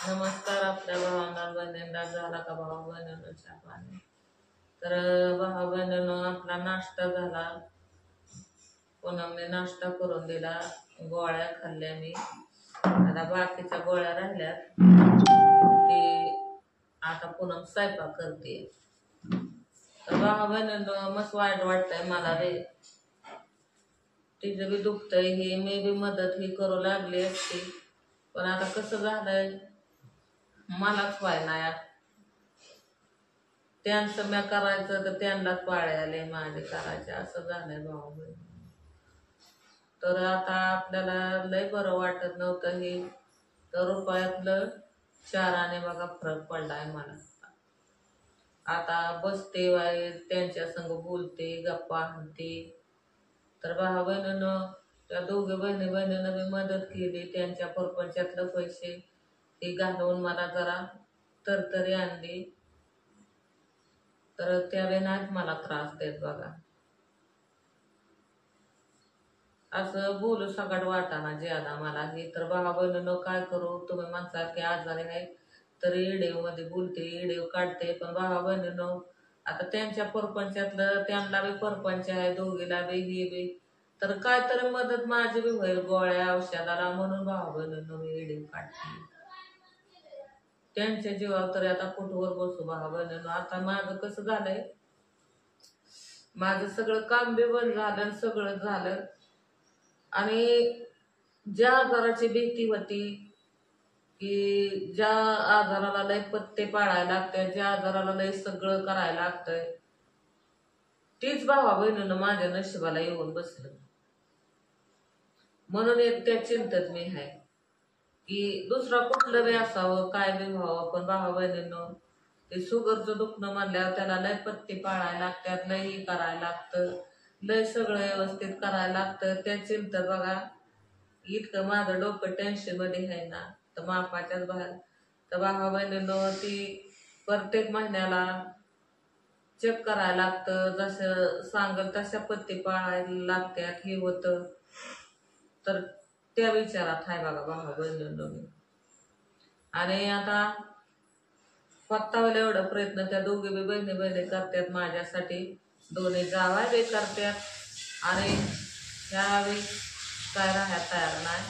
नमस्कार आपल्या भावांना बहिणींना झाला का भाऊ बहिणींनो चहा पाणी. तर भाऊ बहिणींनो आपला नाश्ता झाला. पुन्हा नाश्ता करून दिला, गोळ्या खाल्ल्या मी. आता बाकीच्या गोळ्या राहिल्यात ते आता पुन्हा स्वयंपाक करते. तर भाऊ बहिणींनो मस्त वाईट वाटतंय मला रे. तिचं बी दुखतंय, हे मी बी मदत ही करू लागली असती, पण आता कसं झालंय मलाच व्हायना. त्यांचं म्या करायचं तर त्यांनाच पाळे आले माझे करायचे, असं झालंय भाऊ बहीण. तर आता आपल्याला लय बरं वाटत नव्हतं हे, तर रुपयातलं 4 आणे बघा फरक पडलाय मला. आता बसते वाय त्यांच्या संग बोलते, गप्पा हाणते. तर भाऊ बहिणीनं त्या दोघे बहिणीनं मी मदत केली, त्यांच्या परपंचातलं पैसे ते घालवून मला जरा तरतरी आणली. तर त्याला नाहीच मला त्रास देत बघा. असं बोलू सगळं वाटाना ज्यादा मला हे. तर भाऊ बहिणीनं काय करू, तुम्ही माणसारखे आजारी आहे तर इडेव मध्ये बोलते, इडेव काढते. पण भाऊ बहिणीनं आता त्यांच्या परपंचातलं त्यांना बी परपंच आहे, दोघीला बी ही बी, तर काय तरी मदत माझी बी होईल गोळ्या औषधाला, म्हणून भाऊ बहिणीनं मी इडेव काढते. त्यांच्या जीवावर तरी आता कुठवर बसू भाऊ बहिणीनं. आता माझं कसं झालंय, माझं सगळं काम बी बंद झालं, सगळं झालं. आणि ज्या आजाराची भीती होती की ज्या आजाराला लय पत्ते पाळायला लागते, ज्या आजाराला लय सगळं करायला लागतंय, तीच भावा बहिणीनं माझ्या नशिबाला येऊन बसलं. म्हणून एक त्या चिंतेत मी आहे की दुसरा कुठलं बी असावं, काय बी व्हावं, पण भावा बहिणीनं ते शुगरचं दुखणं म्हणल्यावर त्याला लय पत्ते पाळायला लागतात, लय हे करायला लागतं, लय सगळं व्यवस्थित करायला लागतं. त्या चिंतेत बघा इतकं माझं डोकं टेन्शन मध्ये आहे ना, तर मापाच्याच बाहेर. तर भावा बहिणीनं ती प्रत्येक महिन्याला चेक करायला लागतं, जसं सांगल तशा पत्ती पाळायला लागतात, हे होतं. तर त्या विचारात आहे बघा भावा बहिणीनं. आणि आता फत्तावले एवढा प्रयत्न त्या दोघे बी बहिणी करतात माझ्यासाठी, दोन्ही जावा बी करतात. आणि ह्यावेळी काय राहायला तयार नाही.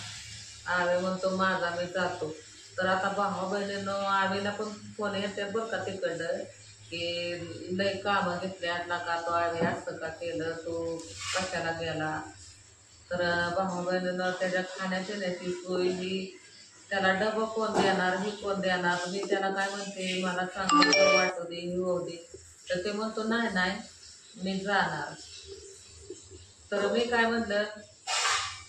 आवे म्हणतो माझा मी जातो. तर आता भावा बहिणीनं आवीला पण फोन येतात बरं का तिकडं की लय कामं घेतल्यात ना का, तो आवे असं का केलं, तो कशाला गेला. तर भावा बहिणीनं त्याच्या खाण्यापिण्याची सोय ही, त्याला डबं कोण देणार, ही कोण देणार. मी त्याला काय म्हणते, मला चांगलं वाटू दे, ही होऊ दे. तर ते म्हणतो नाही मी जाणार. तर मी काय म्हणलं,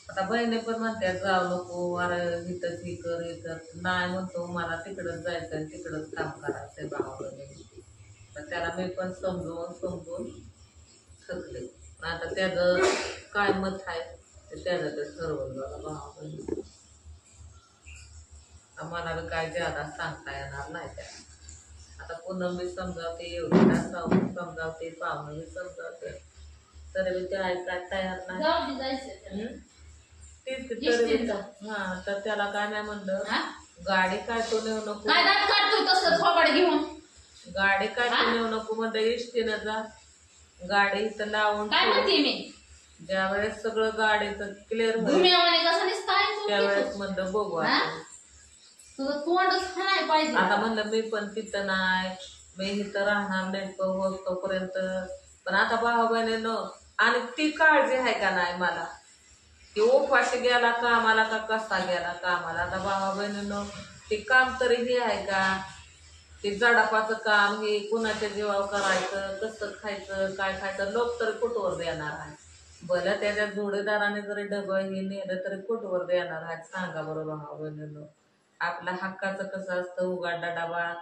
आता बहिणी पण म्हणतात जाऊ नको, अरे इथंच ही कर हे कर. नाही म्हणतो, मला तिकडंच जायचं आणि तिकडंच काम करायचंय भावा बहिणी. तर त्याला मी पण समजून थकले. आता त्याचं काय मत आहे ते त्याचं ते ठरवलं बघा भावा बहिणी. मला बी काय ज्यादा सांगता येणार नाही त्याला. आता पूनम बी समजावते, एवढी समजावते, पाहुणं बी समजावते, तरी बी ते ऐकायला तयार नाही. तीच हा. तर त्याला काय नाही म्हणलं, गाडी काढतो नेऊ नको, गाडी काढतो नेऊ नको म्हणलं, इष्टीनं जा. गाडी इथं लावून ज्या वेळेस सगळं गाडीचं क्लिअर होईल त्यावेळेस म्हणलं बघू. आता म्हणलं मी पण तिथं नाही, मी इथं राहणार नाही तोपर्यंत. पण आता भावा बहिणीनं आणि ती काळजी आहे का नाही मला, की उपाशी गेला कामाला का कसा गेला कामाला. आता भावा बहिणीनं ते काम तरी हे आहे का, ते जडापाचं काम हे कुणाच्या जीवावर करायचं, कसं खायचं काय खायचं, लोक तरी कुठवर देणार आहे. भलं त्याच्या जोडीदाराने जरी डबं हे नेलं तरी कुठवर देणार आहेत सांगा बरं भावा बहिणीनं. आपला हक्काचं कसं असतं, उघडला डबा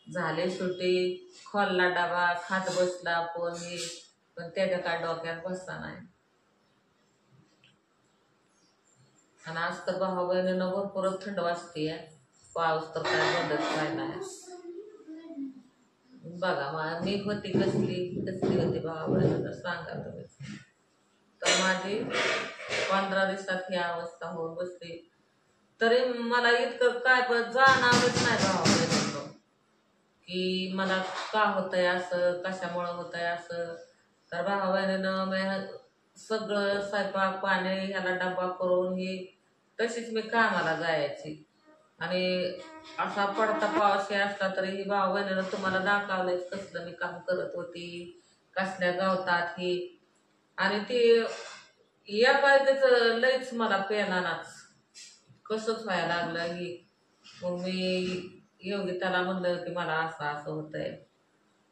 झाले सुट्टी, खोलला डबा खात बसला आपण हे, पण त्याच्या काय डोक्यात बसता नाही. आणि आज तर भावा बहिणीनं भरपूर थंड वाजते, पाऊस तर काय बंदच काय नाही बघा. मी होती कसली होती भावा बहिणीनं सांगा तुम्ही. तर माझी 15 दिवसात ही अवस्था होऊन बसली. तरी मला इतकं काय पण जाणवलंच नाही भावा बहिणींनो की मला का होतंय असं, कशामुळं होतंय असं. तर भावा बहिणीनं मी सगळं स्वयंपाक पाणी ह्याला डब्बा करून ही तशीच मी कामाला जायची. आणि असा पडता पाऊस हे असला तरी ही भाऊ बहिणीनं तुम्हाला दाखवलंच कसलं मी काम करत होती, कसल्या गावतात ही. आणि ती या काय त्याचं लईच मला पेनानाच कसंच व्हायला लागलं ही. मग मी योगिताला म्हणलं की मला असं असं होतंय.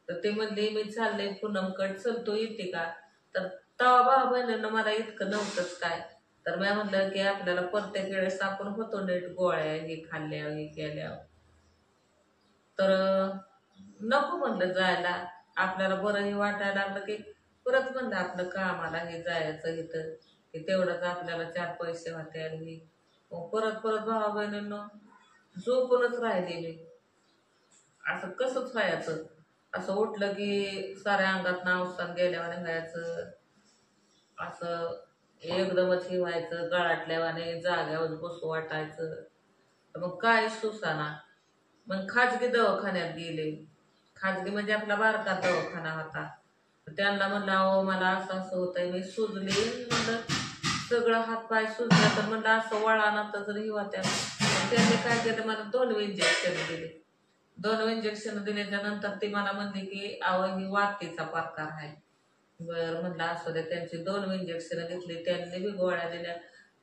तर ते म्हणले मी चालले पूनमकड, चलतो येते का. तर तवा भाऊ बहिणीनं मला इतकं नव्हतंच काय. तर मी म्हणलं की आपल्याला प्रत्येक वेळेस आपण होतो नीट गोळ्या हे खाल्ल्या हे केल्या. तर नको म्हणलं जायला. आपल्याला बरंही वाटायला लागलं की परत म्हणलं आपलं कामाला हे जायचं इथं की तेवढंच आपल्याला 4 पैसे होते. आणि मग परत परत भावा बहिणींनो झोपूनच राहिले मी. असं कसंच व्हायचं. असं उठलं की साऱ्या अंगात अवसान गेल्यावाने व्हायचं. असं एकदमच हे व्हायचं, गळाटल्यावाने जाग्यावर बसू वाटायचं. तर मग काय सुसाना. मग खाजगी दवाखान्यात गेले. खाजगी म्हणजे आपला बारका दवाखाना होता. तर त्यांना म्हणलं अहो मला असं असं होतंय, मी सुजले म्हणलं, सगळं हातपाय सुजलं. तर म्हणलं असं वळाना तर ही होत्या. त्यांनी काय केलं, मला 2 इंजेक्शन दिले. 2 इंजेक्शन दिल्याच्या नंतर ती मला म्हणली की अहो ही वातीचा प्रकार आहे. बरं म्हणलं असू दे. त्यांची 2 इंजेक्शन घेतली. त्यांनी बी गोळ्या दिल्या.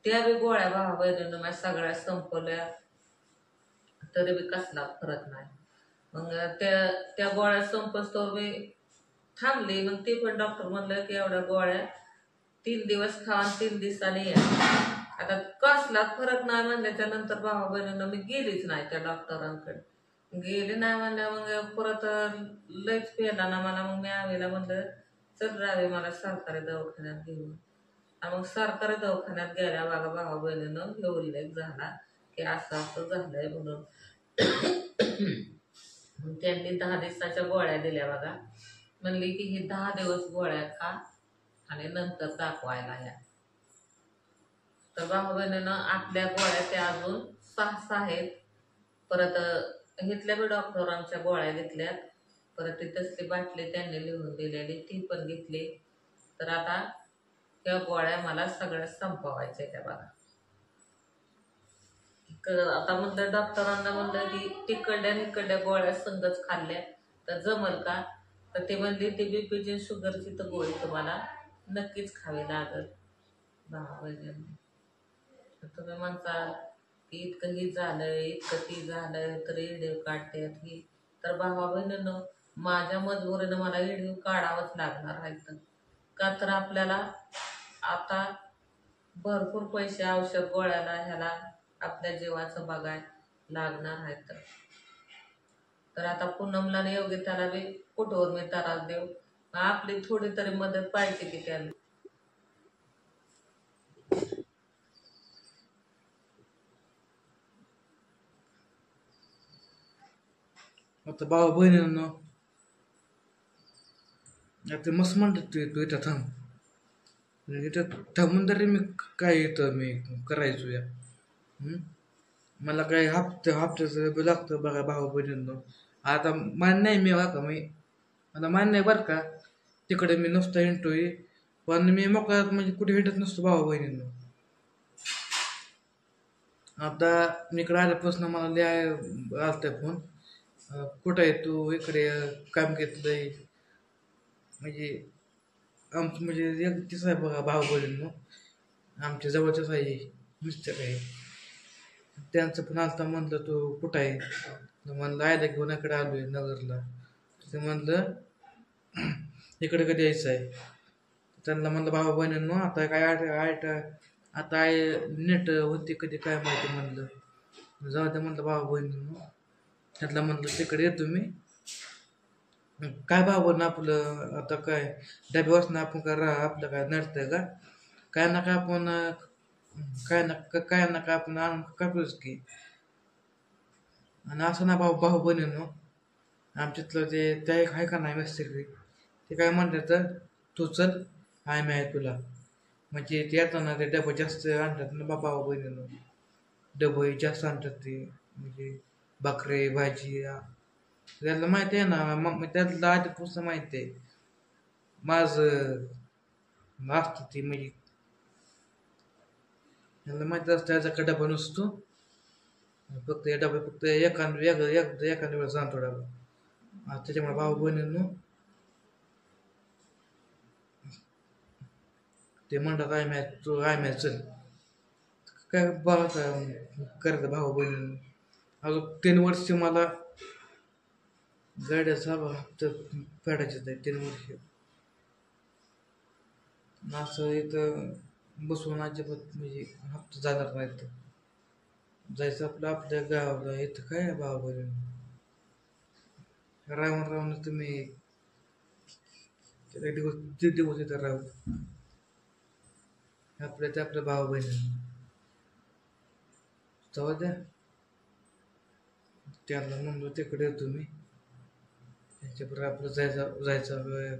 त्या बी गोळ्या भावा बहिणीनं माझ्या सगळ्या संपवल्या. तरी बी कसला फरक नाही. मग त्या त्या गोळ्या संपस्तोवर मी थांबली. मग ते पण डॉक्टर म्हणलं की एवढ्या गोळ्या 3 दिवस खा आणि 3 दिवसांनी या. आता कसला फरक नाही म्हणल्याच्या नंतर भावा बहिणीनं मी गेलीच नाही त्या डॉक्टरांकडे. गेली नाही म्हणल्या मग परत लयच पेला ना मला. मग मी आवीला म्हणलं चल रावे मला सरकारी दवाखान्यात घेऊन. आणि मग सरकारी दवाखान्यात गेल्या बघा भावा बहिणीनं हे उल्लेख झाला की असं असं झालंय म्हणून. मग त्यांनी 10 दिवसाच्या गोळ्या दिल्या बघा. म्हणली की ही 10 दिवस गोळ्या खा आणि नंतर दाखवायला या. तर भाऊ बहिणीनं आपल्या गोळ्या त्या अजून 6 आहेत. परत घेतल्या बी डॉक्टरांच्या गोळ्या घेतल्यात. परत ती तसली बाटली त्यांनी लिहून दिलेली ती पण घेतली. तर आता त्या गोळ्या मला सगळ्या संपवायच्या त्या बघा. आता म्हणलं डॉक्टरांना म्हणलं की तिकडल्या गोळ्या संगच खाल्ल्या तर जमल का. तर ते म्हणली ती बीपीची शुगरची तर गोळी तुम्हाला नक्कीच खावी लागल. भावा बहिणींनी तुम्ही म्हणता की इतकं ही झालंय इतकं ती झालंय तर इडीव काढतात ही. तर भावा बहिणीनं माझ्या मजबुरीनं मला इडीव काढावंच लागणार आहे. का तर आपल्याला आता भरपूर पैसे औषध गोळ्याला ह्याला आपल्या जीवाचं बघाय लागणार आहे. तर आता पूनमला आणि योगिताला बी कुठवर मी त्रास देऊ. आपली थोडी तरी मदत पाहिजे की त्यांना. आता भावा बहिणींनो आता मस्त म्हणतात तू इथं थांब. इथं थांबून तरी मी काय इथं मी करायचो या. मला काय हप्त्याचं बी लागतं बघा भावा बहिणींनो. आता मान्य नाही मी का मी आता मान्य नाही बरं का. तिकडे मी नुसतं हिंडतोय पण मी मोकळ्यात म्हणजे कुठे हिंडत नसतो भावा बहिणींनो. आता मी इकडे आल्यापासून मला लिहाय आलता फोन कुठं आहे तू इकडे काम घेतलंय म्हणजे आमचं म्हणजे एकटीच आहे बघा भाऊ बहिणींनो. आमच्या जवळच्याच आहे मिस्टर आहे. त्यांचं पण आलता म्हणलं तू कुठं आहे. म्हणलं आयला घेऊन इकडे आलोय नगरला. ते म्हणलं इकडे कधी यायचं आहे. त्यांना म्हणलं भाऊ बहिणींनो आता काय आता नेट होती कधी काय माहिती म्हणलं जाऊ दे म्हणलं भाऊ बहिणींनो. त्यातला म्हणलं तिकडे येतो मी. काय भाऊ बहिण आपलं आता काय डब्यापासून आपण का आपलं काय नडतंय का काय ना काय आपण काय ना काय आपण करतोच की. आणि असं ना भाऊ बहिणींनो आमच्यातलं त्या एक आहे का नाही मिस्त्री ते काय म्हणतात तर तू चल मी आहे तुला म्हणजे ते येताना ते डबा जास्त आणतात ना भाऊ बहिणींनो. डबे जास्त आणतात ते, म्हणजे भाकरी भाजी त्यातलं माहिती आहे ना, मग त्यातलं आधीपासून माहिती आहे माझं असतं ते, म्हणजे त्याला माहिती असतं त्याचा डबा नसतो. फक्त या डबा फक्त एखाद्या वेळेस आणतो डबा. त्याच्यामुळे भाऊ बहिणींनो ते म्हणतात काय मॅच तू काय मॅच चल काय बघा काय करत भाऊ बहिणी. अजून 3 वर्ष मला गाड्याचा हप्ता फेडायचे आहे, 3 वर्ष. असं इथं बसून अजिबात म्हणजे हप्ता जाणार नाही तर जायचं आपलं आपल्या गावाला. इथं काय आहे भाऊ बहिणी, राहून राहून तुम्ही एक दिवस 1.5 दिवस इथं राहू आपल्या ते आपल्या भाऊ बहिणी जाऊ द्या. त्यांना म्हणलो तिकडे येतो मी, त्यांच्याबरोबर आपलं जायचं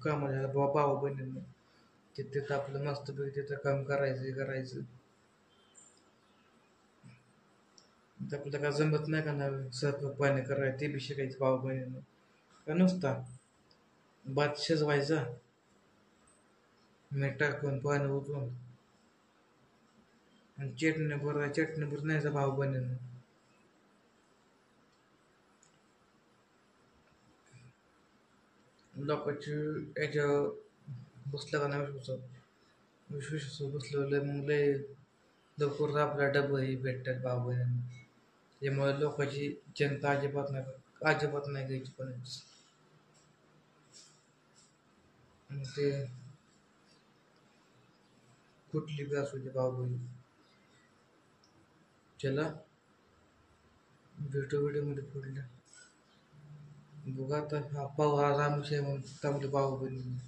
कामाला भाऊ बहिणींना तिथं आपलं मस्तपैकी तिथं काम करायचं. आपल्याला काय जमत नाही का ना स्वयंपाक पाणी करायचं, ते बी शिकायचं भाऊ बहिणीनं का नुसता भात शिजवायचा मीठ टाकून पाणी उकळून आणि चटणी भर न्यायचा भाऊ बहिणीनं. लोकांची याच्या बसलं का नाही विश्वास बसलं मग लय लवकर आपला डबं ही भेटतात भाऊ बहिणींना. त्यामुळे लोकांची चिंता अजिबात नाही घ्यायची कोणाची. ते कुठली बी असू दे भाऊ बहीण. चला भेटू व्हिडिओमध्ये पुढल्या. बघा आता हा पाहू आज आमच्या भाऊ बहिणी.